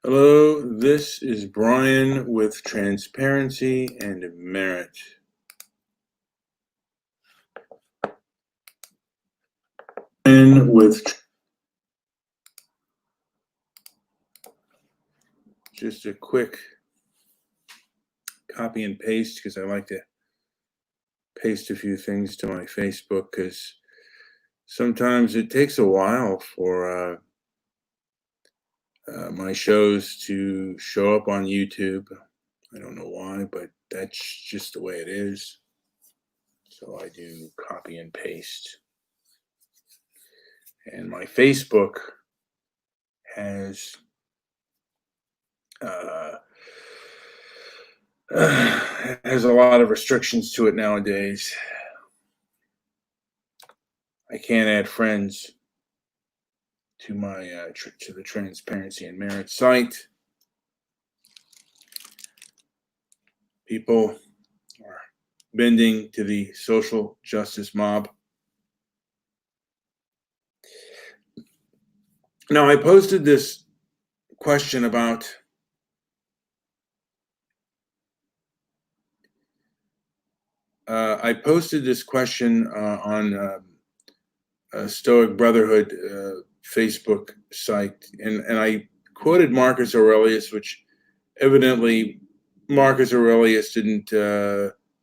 Hello, this is Brian with Transparency and Merit. And with just a quick copy and paste, because I like to paste a few things to my Facebook, because sometimes it takes a while for my shows to show up on YouTube. I don't know why, but that's just the way it is. So I do copy and paste. And my Facebook has has a lot of restrictions to it nowadays. I can't add friends to my to the Transparency and Merit site. People are bending to the social justice mob. Now, I posted this question about on Stoic Brotherhood Facebook site, and I quoted Marcus Aurelius, which evidently Marcus Aurelius didn't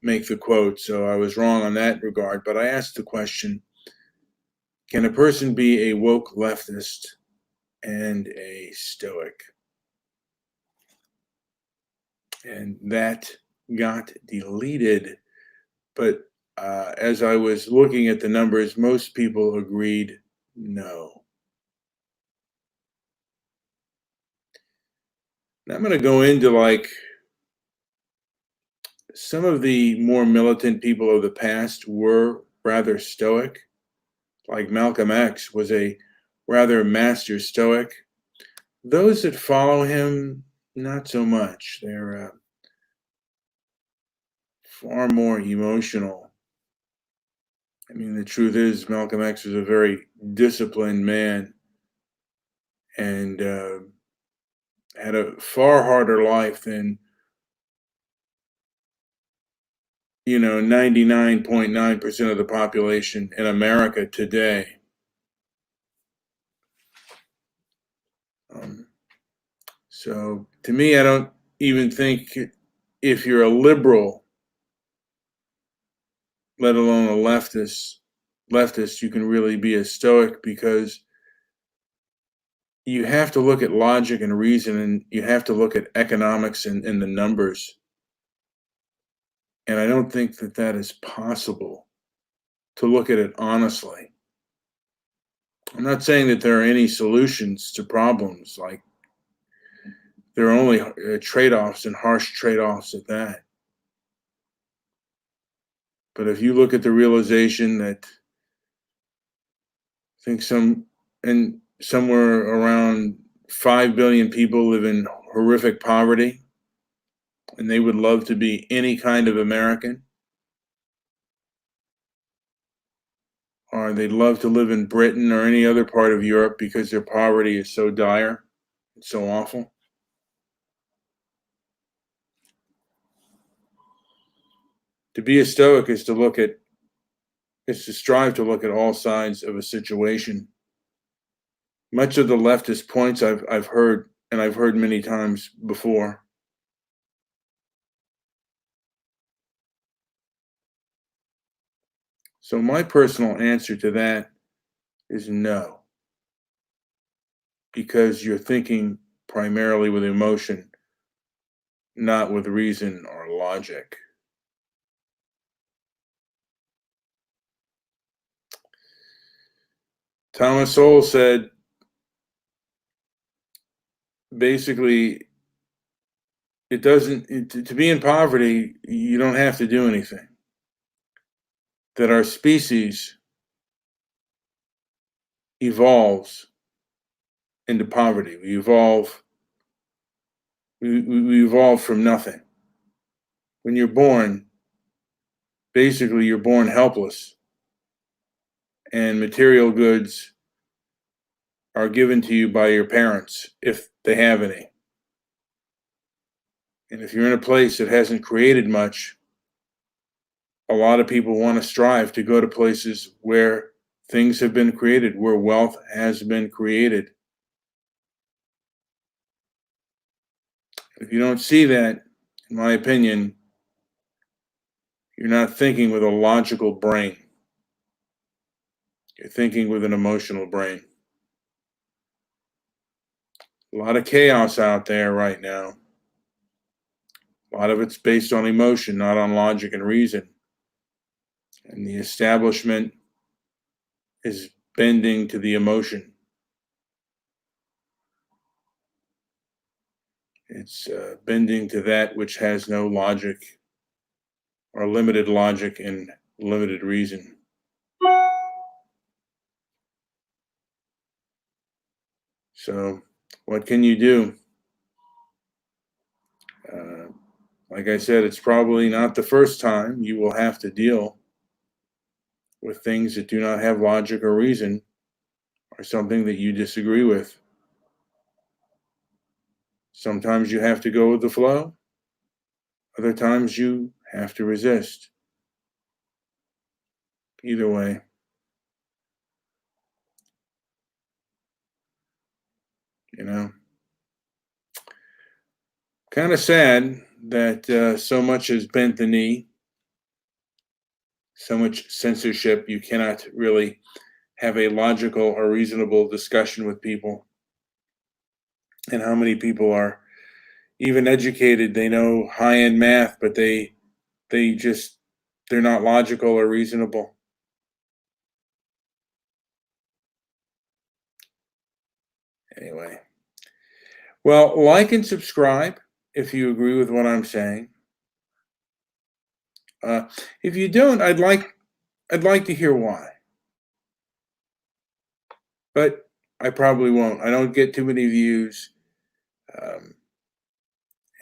make the quote, so I was wrong on that regard. But I asked the question, can a person be a woke leftist and a Stoic? And that got deleted. But as I was looking at the numbers, most people agreed no. Now I'm going to go into like some of the more militant people of the past were rather Stoic. Like Malcolm X was a rather master Stoic. Those that follow him, not so much. They're far more emotional. I mean, the truth is, Malcolm X was a very disciplined man and had a far harder life than 99.9% of the population in America today. So to me, I don't even think if you're a liberal, let alone a leftist, you can really be a Stoic, because you have to look at logic and reason, and you have to look at economics and the numbers. And I don't think that that is possible to look at it honestly. I'm not saying that there are any solutions to problems, like there are only trade-offs, and harsh trade-offs at that. But if you look at the realization that I think somewhere around 5 billion people live in horrific poverty, and they would love to be any kind of American, or they'd love to live in Britain or any other part of Europe because their poverty is so dire, it's so awful. To be a Stoic is to strive to look at all sides of a situation. Much of the leftist points I've heard, and I've heard many times before. So my personal answer to that is no, because you're thinking primarily with emotion, not with reason or logic. Thomas Sowell said, basically, to be in poverty, you don't have to do anything. That our species evolves into poverty. We evolve from nothing. When you're born, basically you're born helpless, and material goods are given to you by your parents, if they have any. And if you're in a place that hasn't created much, a lot of people want to strive to go to places where things have been created, where wealth has been created. If you don't see that, in my opinion, you're not thinking with a logical brain. You're thinking with an emotional brain. A lot of chaos out there right now. A lot of it's based on emotion, not on logic and reason. And the establishment is bending to the emotion. It's bending to that which has no logic, or limited logic and limited reason. So, what can you do? Uh, like I said, it's probably not the first time you will have to deal with things that do not have logic or reason, or something that you disagree with. Sometimes you have to go with the flow, other times you have to resist. Either way, you know, kind of sad that so much has bent the knee, so much censorship. You cannot really have a logical or reasonable discussion with people. And how many people are even educated? They know high-end math, but they just they're not logical or reasonable. Anyway, well, like and subscribe if you agree with what I'm saying. Uh, if you don't, I'd like to hear why, but I probably won't. I don't get too many views, um,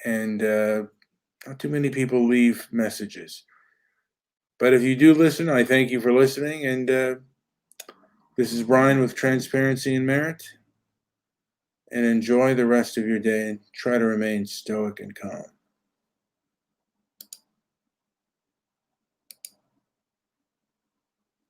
and not too many people leave messages. But if you do listen, I thank you for listening. And this is Brian with Transparency and Merit. And enjoy the rest of your day and try to remain stoic and calm.